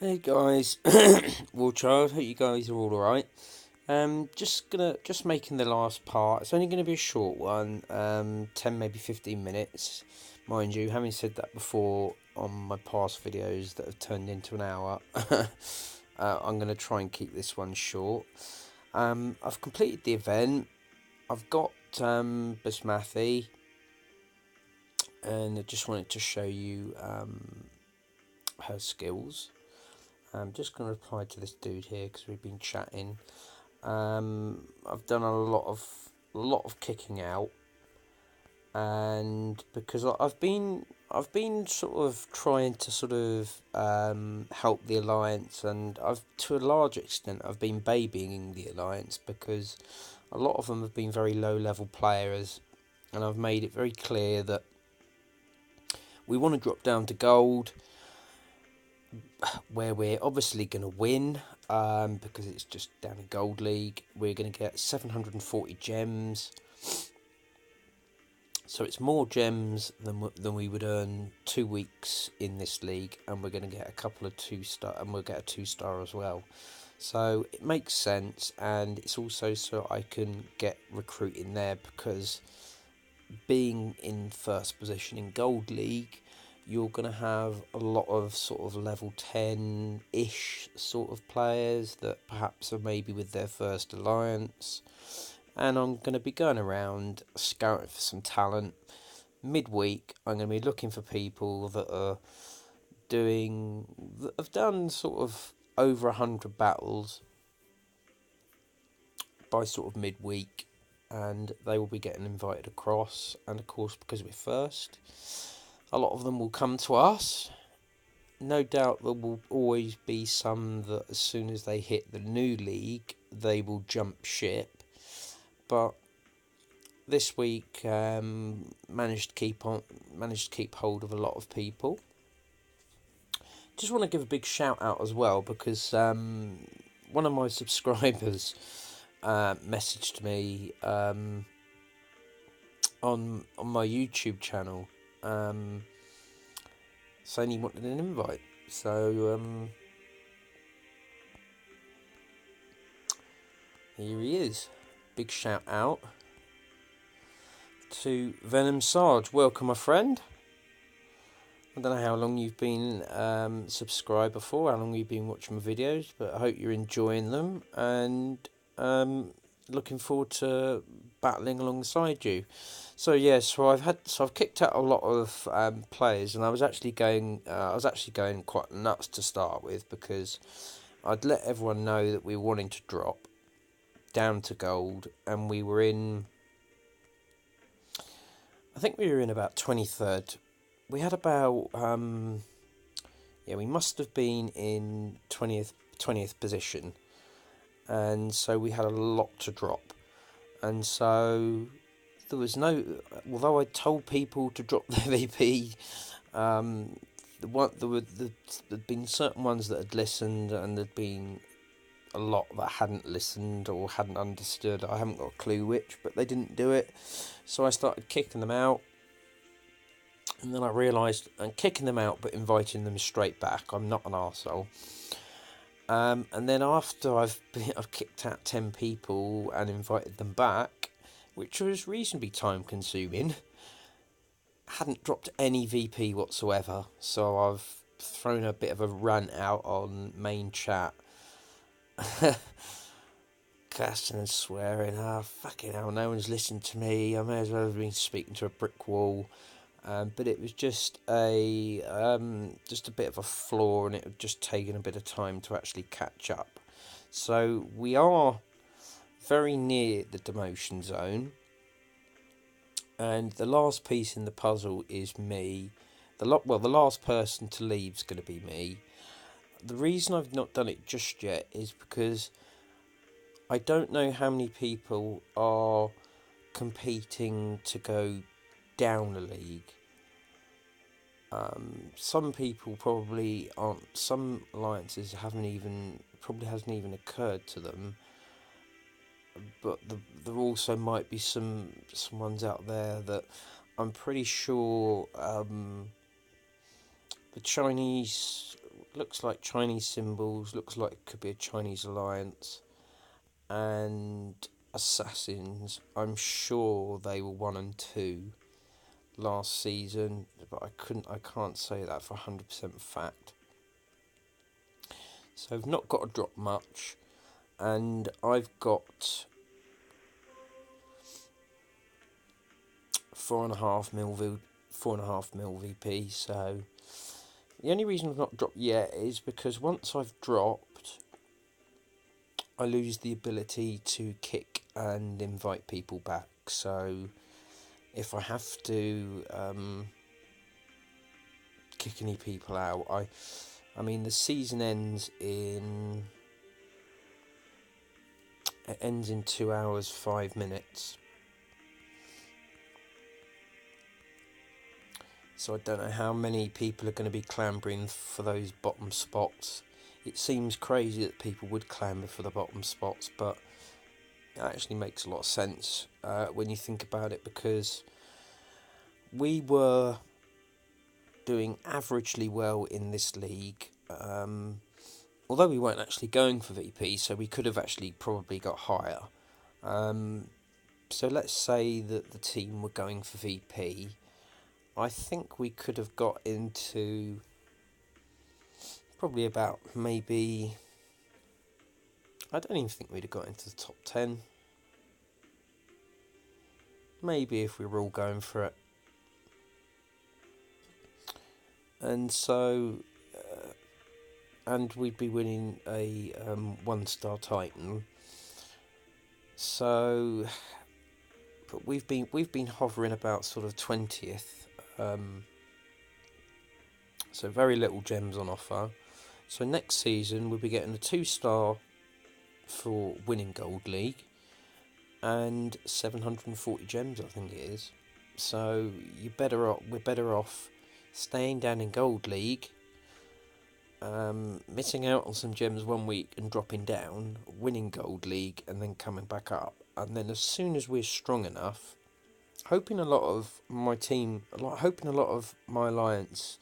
Hey guys, War Child. Hope you guys are all alright. Just making the last part. It's only gonna be a short one, 10 maybe 15 minutes, mind you. Having said that before on my past videos that have turned into an hour, I'm gonna try and keep this one short. I've completed the event. I've got Bismathi, and I just wanted to show you her skills. I'm just going to reply to this dude here because we've been chatting. I've done a lot of kicking out, and because I've been sort of trying to sort of help the alliance, and I've to a large extent I've been babying the alliance because a lot of them have been very low level players, and I've made it very clear that we want to drop down to gold, where we're obviously going to win, because it's just down in Gold League. We're going to get 740 gems, so it's more gems than we would earn 2 weeks in this league, and we're going to get a couple of 2-star, and we'll get a 2-star as well. So it makes sense, and it's also so I can get recruiting there, because being in first position in Gold League, you're going to have a lot of sort of level 10-ish sort of players that perhaps are maybe with their first alliance. And I'm going to be going around scouting for some talent. Midweek, I'm going to be looking for people that have done sort of over 100 battles by sort of midweek, and they will be getting invited across. And of course, because we're first, a lot of them will come to us. No doubt there will always be some that as soon as they hit the new league, they will jump ship. But this week, managed to keep hold of a lot of people. Just want to give a big shout out as well, because one of my subscribers messaged me on my YouTube channel, saying he wanted an invite. So here he is. Big shout out to Venom Sarge. Welcome, my friend. I don't know how long you've been subscriber for, how long you've been watching my videos, but I hope you're enjoying them, and looking forward to battling alongside you. So yeah, so I've kicked out a lot of players, and I was actually going quite nuts to start with, because I'd let everyone know that we were wanting to drop down to gold, and we were in, I think we were in about 23rd. We had about we must have been in 20th position, and so we had a lot to drop. And so there was no, although I told people to drop their VP, there'd been certain ones that had listened, and there'd been a lot that hadn't listened or hadn't understood. I haven't got a clue which, but they didn't do it. So I started kicking them out, and then I realised I'm kicking them out but inviting them straight back. I'm not an arsehole. And then after I've kicked out 10 people and invited them back, which was reasonably time consuming, hadn't dropped any VP whatsoever. So I've thrown a bit of a rant out on main chat, cussing and swearing. Fucking hell, no one's listened to me. I may as well have been speaking to a brick wall. But it was just a bit of a flaw, and it had just taken a bit of time to actually catch up. So we are very near the demotion zone, and the last piece in the puzzle is me. The last person to leave is going to be me. The reason I've not done it just yet is because I don't know how many people are competing to go down a league. Some people probably aren't. Some alliances hasn't even occurred to them. But there also might be some ones out there that I'm pretty sure the Chinese looks like Chinese symbols, looks like it could be a Chinese alliance, and assassins. I'm sure they were 1 and 2 last season, but I can't say that for 100% fact. So I've not got to drop much, and I've got 4.5 mil VP. So the only reason I've not dropped yet is because once I've dropped, I lose the ability to kick and invite people back. So if I have to kick any people out, I mean the season ends in 2 hours 5 minutes. So I don't know how many people are going to be clambering for those bottom spots. It seems crazy that people would clamber for the bottom spots, but it actually makes a lot of sense when you think about it, because we were doing averagely well in this league, although we weren't actually going for VP, so we could have actually probably got higher. So let's say that the team were going for VP. I think we could have got into probably about maybe, I don't even think we'd have got into the top 10. Maybe if we were all going for it. And so, and we'd be winning a 1-star Titan. So, but we've been hovering about sort of 20th. So very little gems on offer. So next season we'll be getting a 2-star for winning Gold League and 740 gems, I think it is. So we're better off staying down in Gold League, missing out on some gems 1 week and dropping down, winning Gold League and then coming back up. And then as soon as we're strong enough, hoping a lot of my alliance,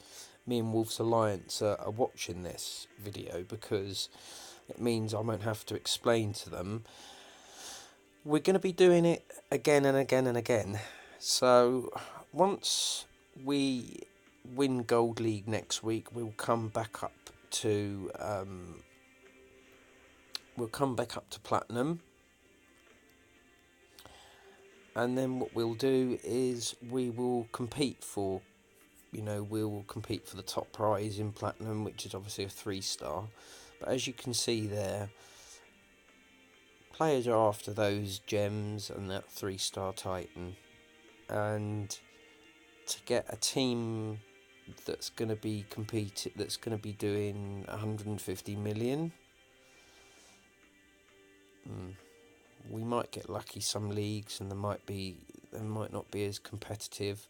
me and Wolf's alliance, are watching this video, because it means I won't have to explain to them. We're going to be doing it again and again and again. So once we win Gold League next week, we'll come back up to Platinum. And then what we'll do is we will compete for, we'll compete for the top prize in Platinum, which is obviously a 3-star. But as you can see there, players are after those gems and that 3-star Titan. And to get a team that's going to be doing 150 million, we might get lucky some leagues, and they might not be as competitive.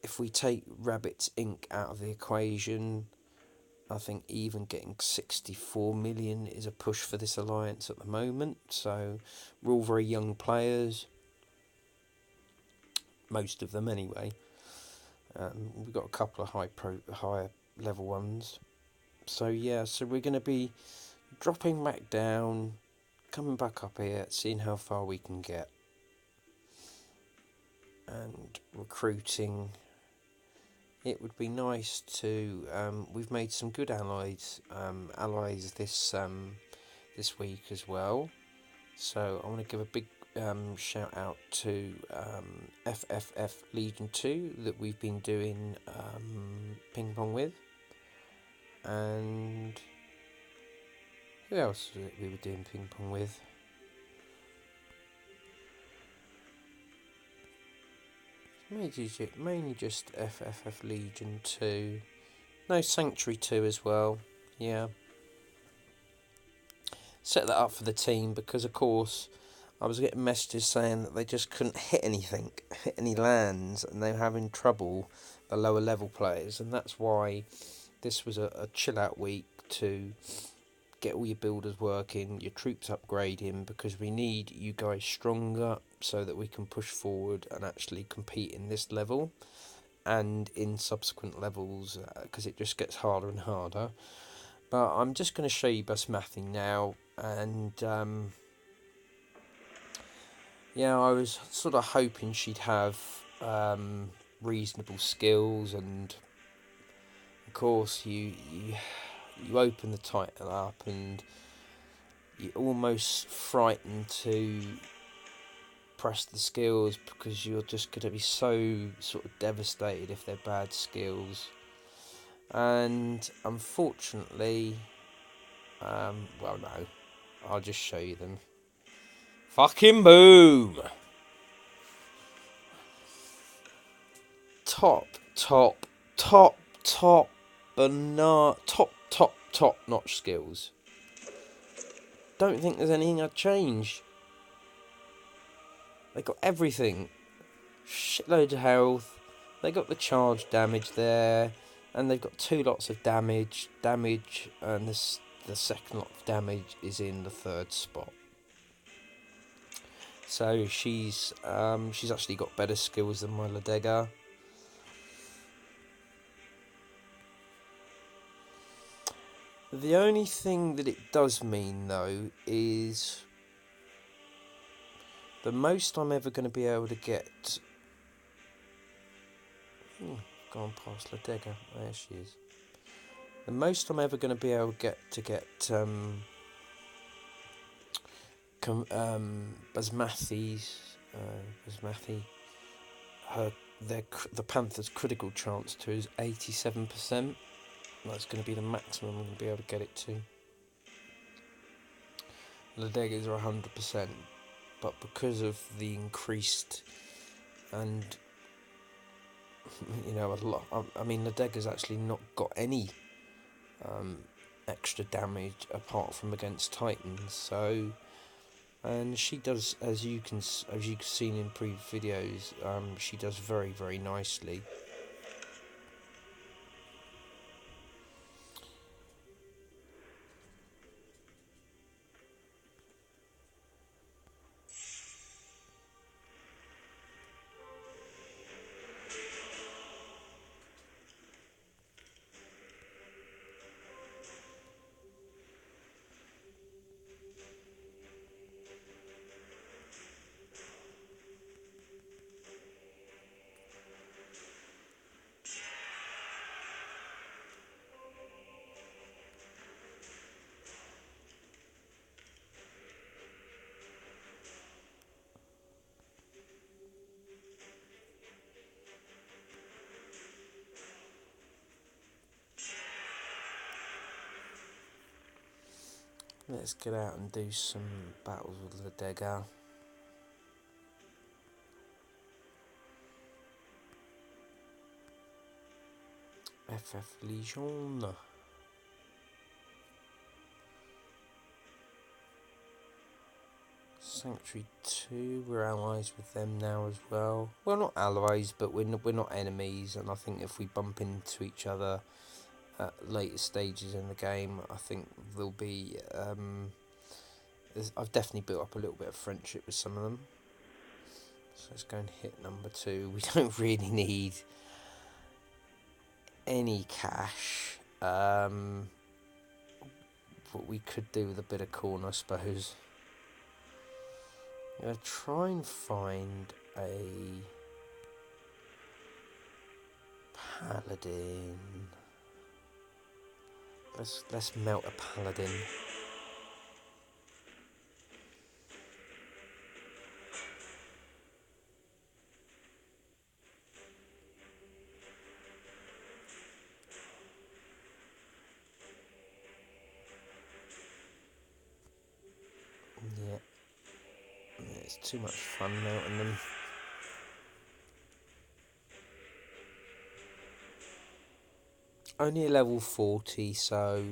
If we take Rabbits Inc. out of the equation, I think even getting 64 million is a push for this alliance at the moment. So we're all very young players, most of them anyway. We've got a couple of higher level ones. So yeah, so we're going to be dropping back down, coming back up here, seeing how far we can get, and recruiting. It would be nice to. We've made some good allies this week as well. So I want to give a big shout out to FFF Legion 2 that we've been doing ping pong with, and who else was it we were doing ping pong with? Mainly just FFF Legion 2. No, Sanctuary 2 as well. Yeah. Set that up for the team because, of course, I was getting messages saying that they just couldn't hit any lands, and they were having trouble, the lower level players. And that's why this was a chill out week to get all your builders working, your troops upgrading, because we need you guys stronger so that we can push forward and actually compete in this level. and in subsequent levels, because it just gets harder and harder. But I'm just going to show you Basmati now, and yeah, I was sort of hoping she'd have reasonable skills, and of course you open the title up and you're almost frightened to press the skills, because you're just going to be so sort of devastated if they're bad skills. And unfortunately, well, no, I'll just show you them. Fucking boom! Top notch skills. Don't think there's anything I'd change. They got everything. Shitload of health. They got the charge damage there, and they've got 2 lots of damage, and the second lot of damage is in the 3rd spot. So she's actually got better skills than my Ladega. The only thing that it does mean, though, is the most I'm ever going to be able to get... gone past Ladega. There she is. The most I'm ever going to be able to get Basmati, the Panther's critical chance to is 87%. That's going to be the maximum I'm going to be able to get it to. Ladegas are 100%, but because of the increased and a lot. I mean, Ladega's actually not got any extra damage apart from against Titans. So, and she does, as you've seen in previous videos, she does very, very nicely. Let's get out and do some battles with Ladega. FF Legion. Sanctuary 2, we're allies with them now as well. Well, not allies, but we're not enemies, and I think if we bump into each other at later stages in the game, I think there'll be... I've definitely built up a little bit of friendship with some of them. So let's go and hit number 2. We don't really need any cash, but we could do with a bit of corn, I suppose. I'm going to try and find a paladin. Let's melt a paladin. Yeah. It's too much fun melting them. Only a level 40, so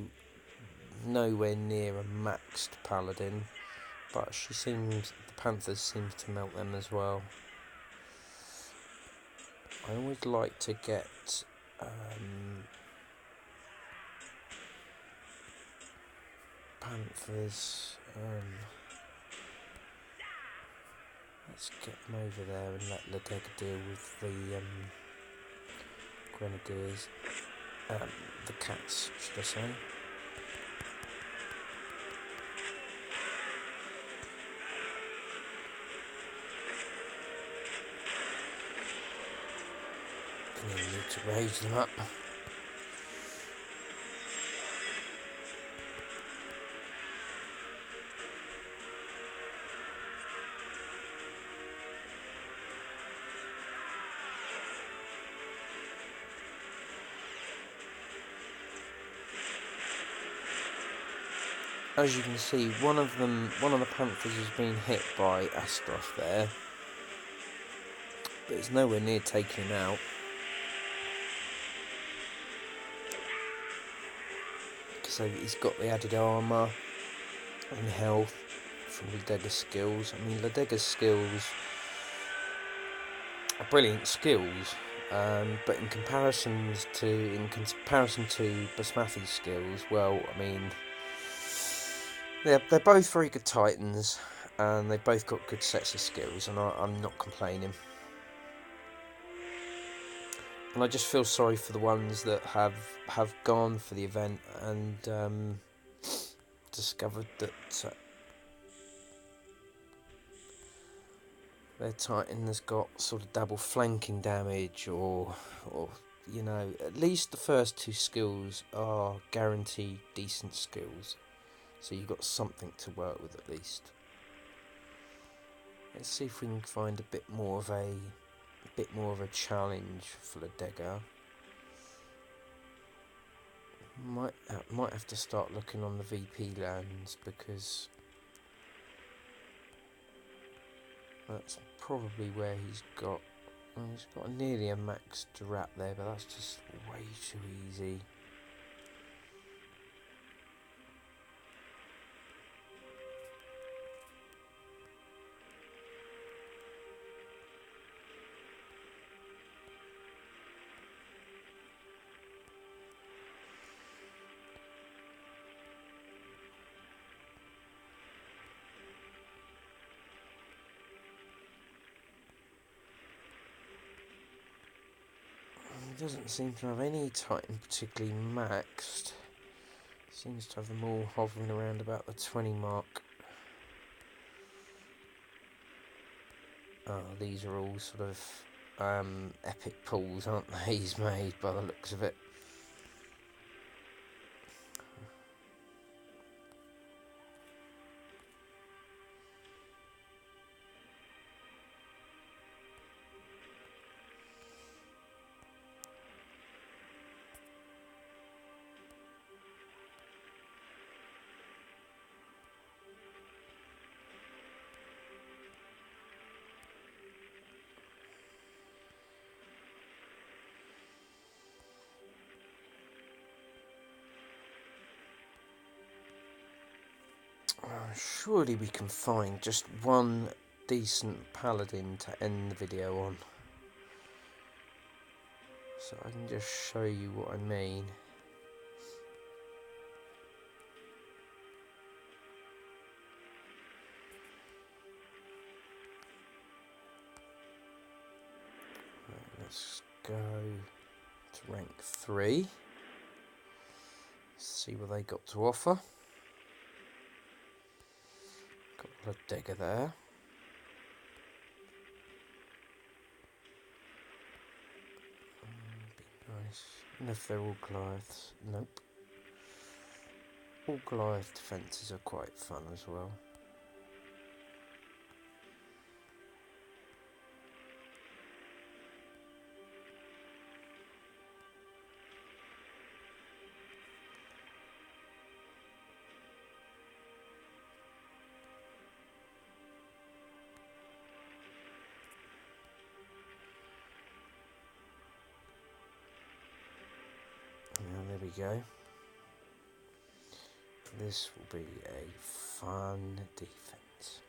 nowhere near a maxed paladin, but the Panthers seems to melt them as well. I always like to get Panthers. Let's get them over there and let Ladega deal with the Grenadiers, the cats, should I say. And then you need to raise them up. As you can see, one of the panthers has been hit by Astaroth there, but it's nowhere near taking him out. So he's got the added armour and health from Lodega's skills. I mean, Lodega's skills are brilliant skills, but in comparison to Basmathi's skills, well, I mean, they're both very good Titans, and they've both got good sets of skills, and I'm not complaining. And I just feel sorry for the ones that have gone for the event and discovered that their Titan has got sort of double flanking damage, or you know, at least the first two skills are guaranteed decent skills, so you've got something to work with at least. Let's see if we can find a bit more of a challenge for Lodega. Might have to start looking on the VP lands, because that's probably where he's got nearly a max Drat there, but that's just way too easy. He doesn't seem to have any Titan particularly maxed. Seems to have them all hovering around about the 20 mark. Oh, these are all sort of epic pulls, aren't they? He's made by the looks of it. Surely we can find just one decent paladin to end the video on, so I can just show you what I mean. Right, let's go to rank 3, see what they got to offer. Got a Lodega there. Be nice. And if they're all Goliaths, nope. All Goliath defences are quite fun as well. There we go. This will be a fun defense.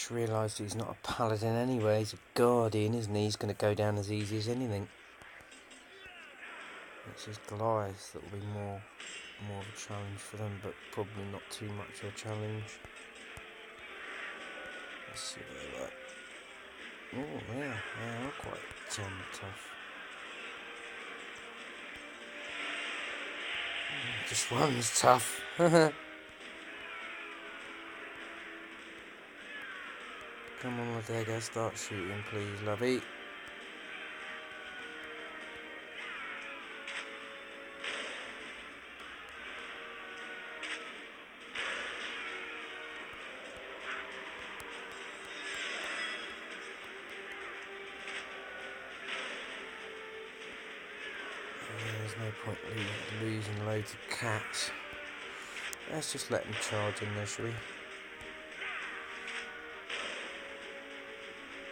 just realised he's not a paladin anyway, he's a guardian, isn't he? He's going to go down as easy as anything. It's his Goliath that will be more of a challenge for them, but probably not too much of a challenge. Let's see what they're like. Oh yeah, they are quite tough. Just one's tough. Come on, Lodega, start shooting, please, lovey. There's no point losing loads of cats. Let's just let them charge in there, shall we?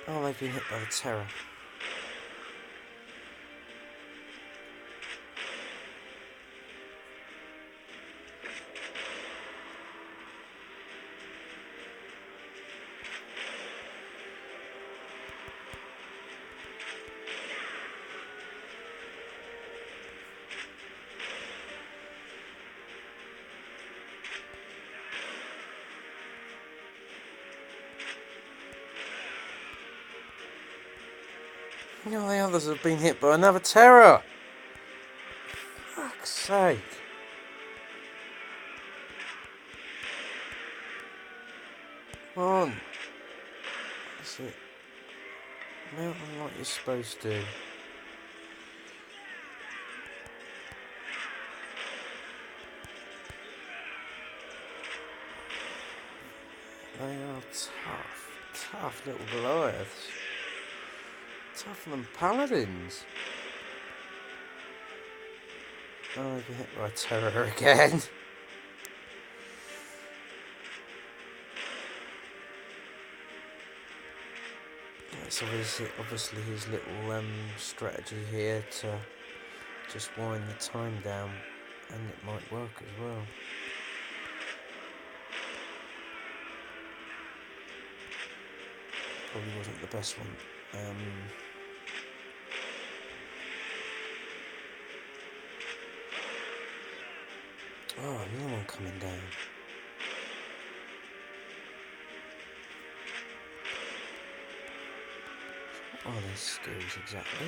Oh, they've been hit by the terror. No, the others have been hit by another terror. Fuck's sake. Come on. That's it. Mount them like you're supposed to. They are tough little Goliaths. Tougher than paladins. Oh, they've been hit by terror again. That's obviously his little strategy here to just wind the time down, and it might work as well. Probably wasn't the best one. Oh, another one coming down. What are their skills exactly?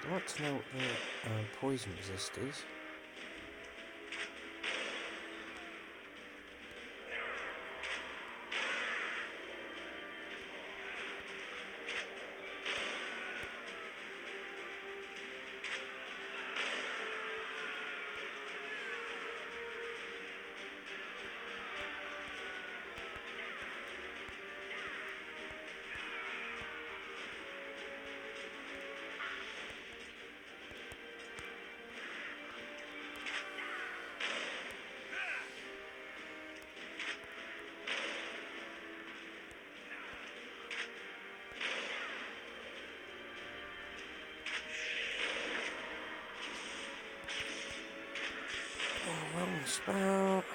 I'd like to know what their poison resist is. Oh, wrong spout.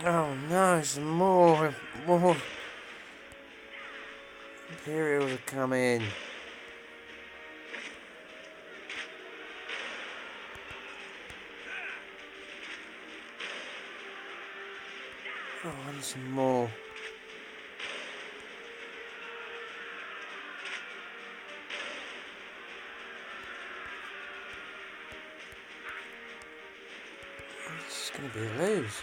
Oh no, some more Imperials have come in. Oh, and some more. It's going to be a lose.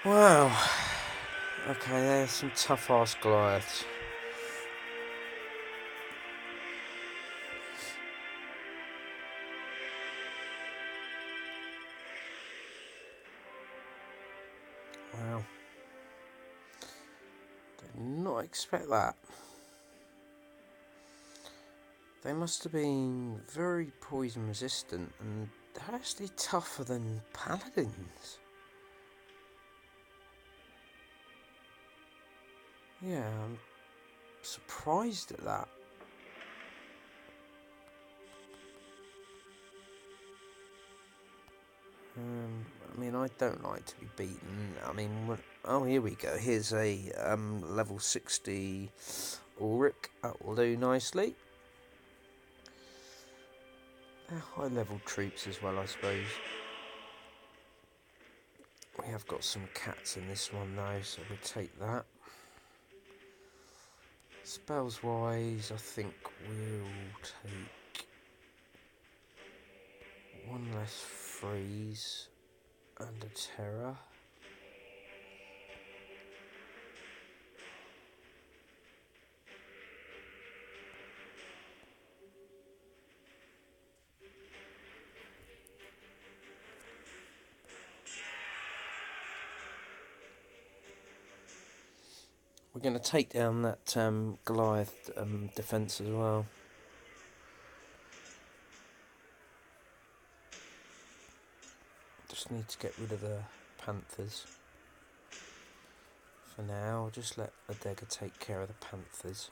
Wow. Okay, there's some tough ass Goliaths. Wow. Did not expect that. They must have been very poison resistant and they're actually tougher than paladins. Yeah, I'm surprised at that. I mean, I don't like to be beaten. I mean, oh, here we go. Here's a level 60 Ulrich. That will do nicely. They're high level troops as well, I suppose. We have got some cats in this one though, so we'll take that. Spells wise, I think we'll take one less freeze and a terror. We're going to take down that Goliath defence as well. Just need to get rid of the panthers. For now, I'll just let Adega take care of the panthers.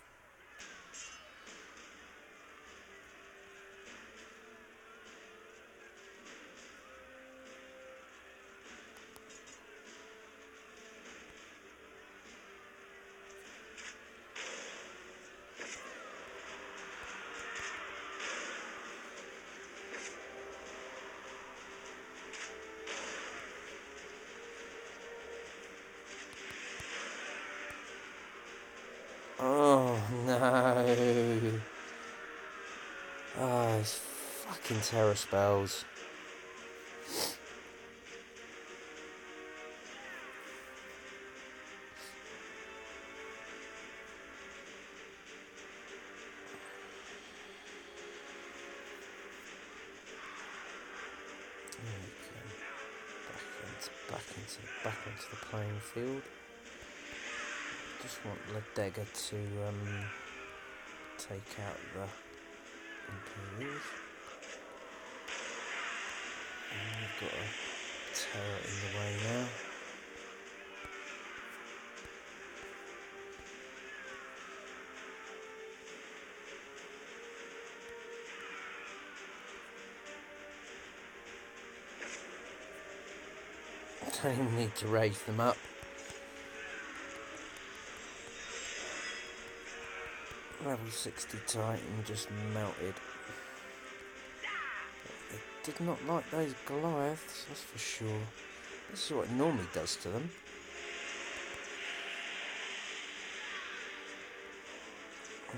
Oh no! Oh, it's fucking terror spells. Back into the playing field. Just want Ladega to take out the Imperials. And we've got a terror in the way now. Don't even need to raise them up. Level 60 Titan just melted. They did not like those Goliaths, that's for sure. This is what it normally does to them.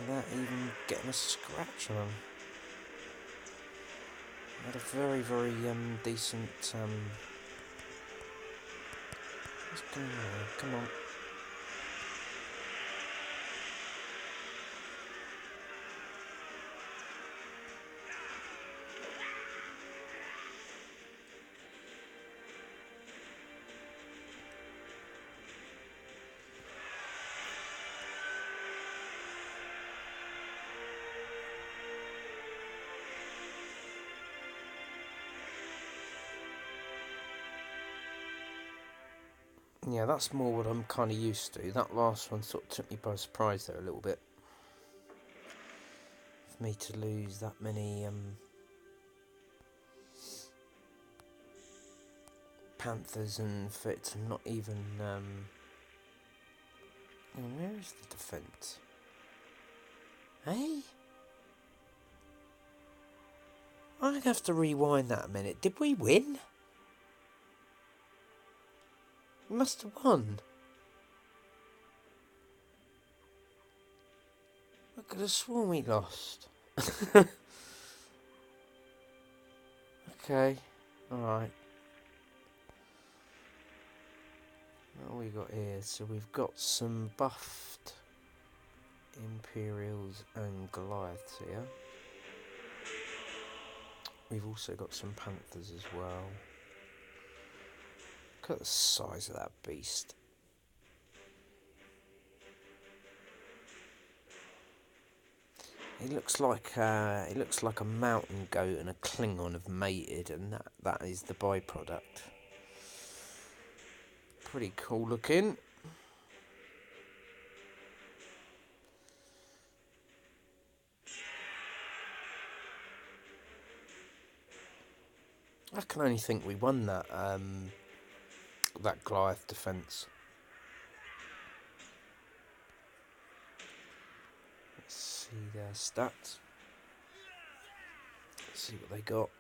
Without even getting a scratch on them. Had a very decent what's going on? Come on. Yeah, that's more what I'm kind of used to. That last one sort of took me by surprise there a little bit. For me to lose that many panthers and for it to not even... where is the defence? Hey? I'm going to have to rewind that a minute. Did we win? We must have won. I could have sworn we lost. Okay, alright. we got here? So we've got some buffed Imperials and Goliaths here. We've also got some Panthers as well. Look at the size of that beast. It looks like a mountain goat and a Klingon have mated, and that is the byproduct. Pretty cool looking. I can only think we won that Goliath defence. Let's see their stats. Let's see what they got.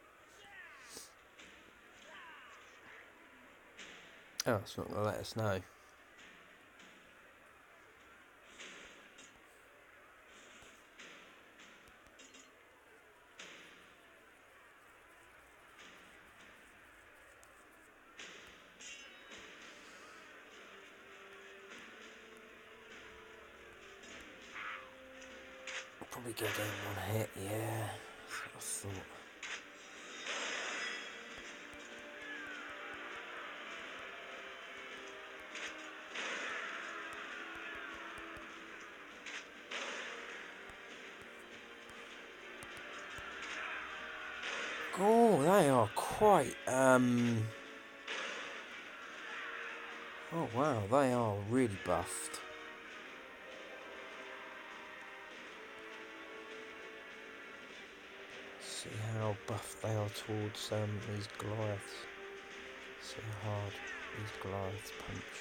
Oh, it's not going to let us know. Probably go down one hit, yeah. That's what I thought. Oh, they are quite, oh wow, they are really buffed. See how buffed they are towards these Goliaths. See how hard these Goliaths punch.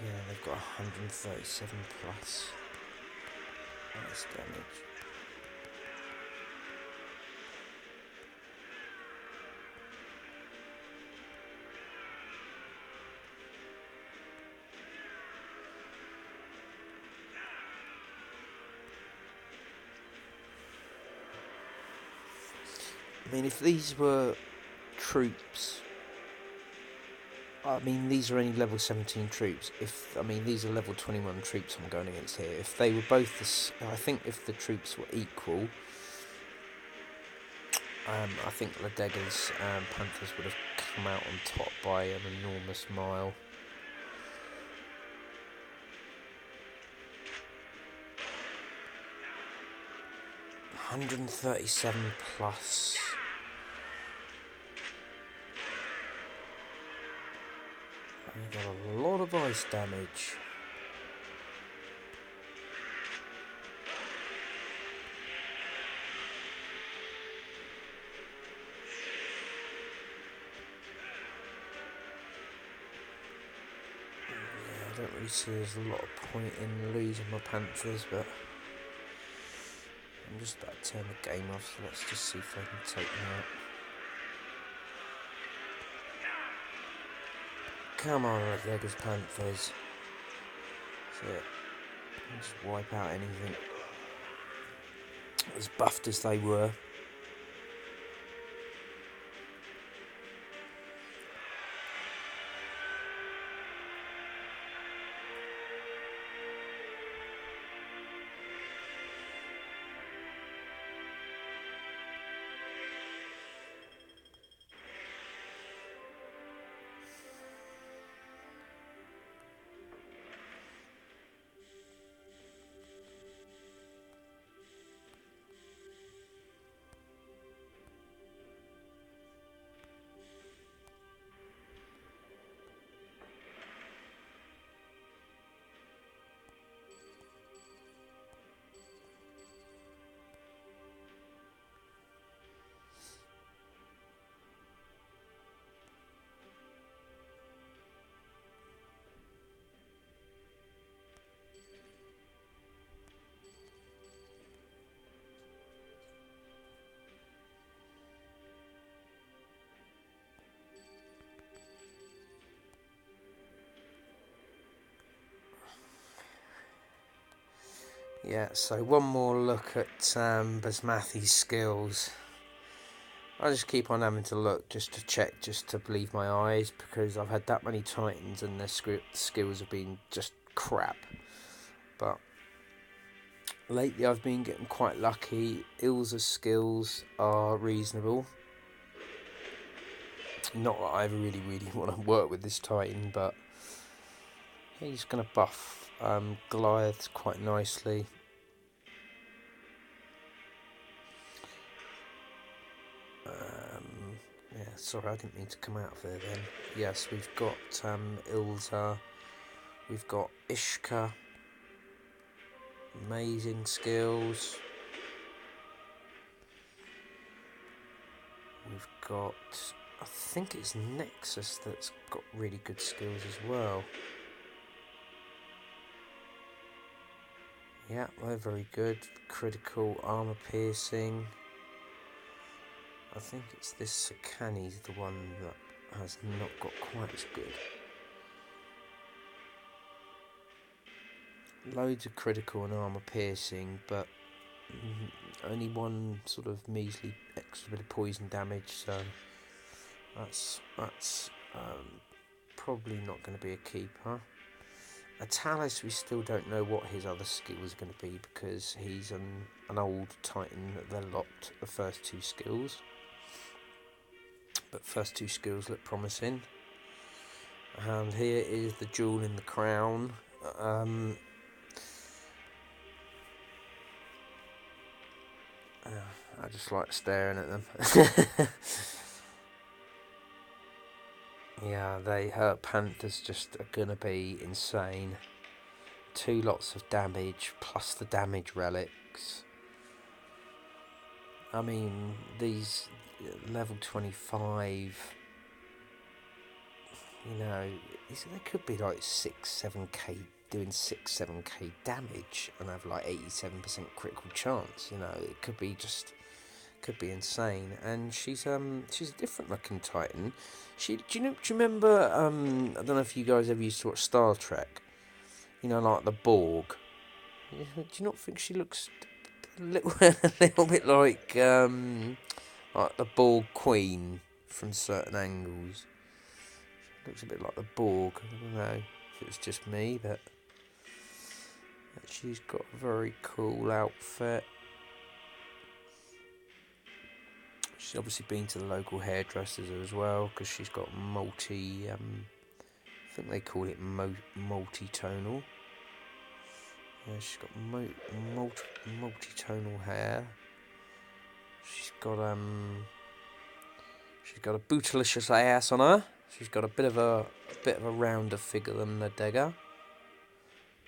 Yeah, they've got 137 plus. Nice damage. I mean, if these were troops, I mean, these are only level 17 troops. These are level 21 troops I'm going against here. If they were both, I think if the troops were equal, I think Ladega's Panthers would have come out on top by an enormous mile. $137 plus. We got a lot of ice damage. I don't really see there's a lot of point in losing my Panthers, but I'm just about to turn the game off, so let's just see if I can take them out. Come on, Vegas Panthers. That's it. Just wipe out anything. As buffed as they were. Yeah, so one more look at Basmathi's skills. I just keep on having to look just to check, just to believe my eyes, because I've had that many Titans and their skills have been just crap. But lately I've been getting quite lucky. Ilza's skills are reasonable. Not that I really want to work with this Titan, but he's going to buff Goliath quite nicely. Yeah, sorry, I didn't mean to come out of there then. Yes, we've got Ilza, we've got Ishka, amazing skills. We've got, I think it's Nexus that's got really good skills as well. Yeah, they're very good. Critical, armor piercing. I think it's this Sakani's the one that has not got quite as good. Loads of critical and armor piercing, but only one sort of measly extra bit of poison damage, so that's probably not going to be a keeper. Atalis, we still don't know what his other skills are going to be, because he's an old Titan that they're locked the first two skills. But first two skills look promising. And here is the jewel in the crown. I just like staring at them. Yeah, her Panthers just are gonna be insane. 2 lots of damage plus the damage relics. I mean, these level 25, you know, they could be like 6-7k, doing 6-7k damage and have like 87% critical chance. You know, it could be insane. And she's a different looking Titan. Do you remember? I don't know if you guys ever used to watch Star Trek. You know, like the Borg. Do you not think she looks a little bit like the Borg Queen from certain angles? She looks a bit like the Borg. I don't know if it was just me, but she's got a very cool outfit. She's obviously been to the local hairdressers as well, because she's got I think they call it multi-tonal. Yeah, she's got multi-tonal hair. She's got a bootylicious ass on her. She's got a bit of a rounder figure than the Dagger,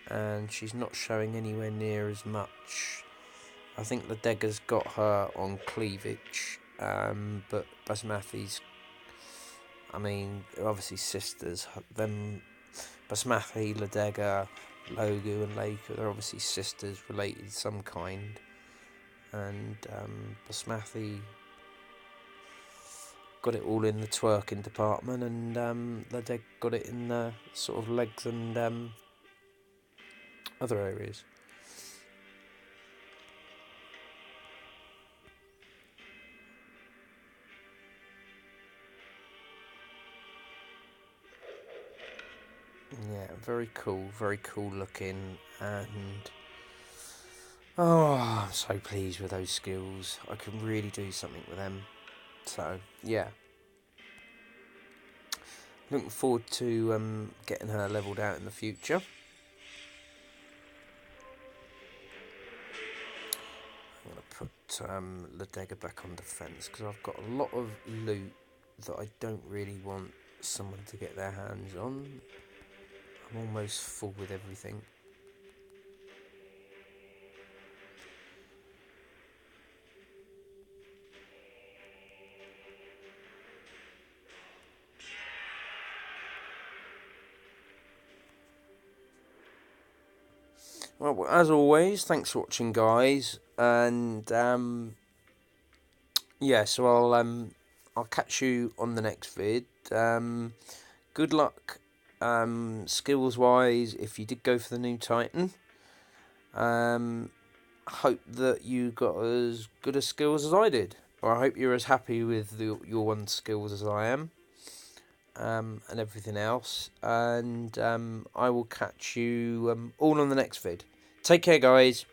and she's not showing anywhere near as much. I think the Dagger's got her on cleavage. But Basmathi's, I mean, they're obviously sisters. Them, Basmathi, Ladega, Logu and Leiku, they're obviously sisters, related in some kind. And Basmathi got it all in the twerking department, and Ladeg got it in the sort of legs and other areas. Yeah, very cool looking, and I'm so pleased with those skills. I can really do something with them. So yeah, looking forward to getting her leveled out in the future. I'm gonna put Ladega back on defence, because I've got a lot of loot that I don't really want someone to get their hands on. I'm almost full with everything. Well, as always, thanks for watching, guys, and yeah, so I'll catch you on the next vid. Good luck, skills wise, if you did go for the new Titan. Hope that you got as good a skills as I did. I hope you're as happy with your one skills as I am, and everything else. And I will catch you all on the next vid. Take care, guys.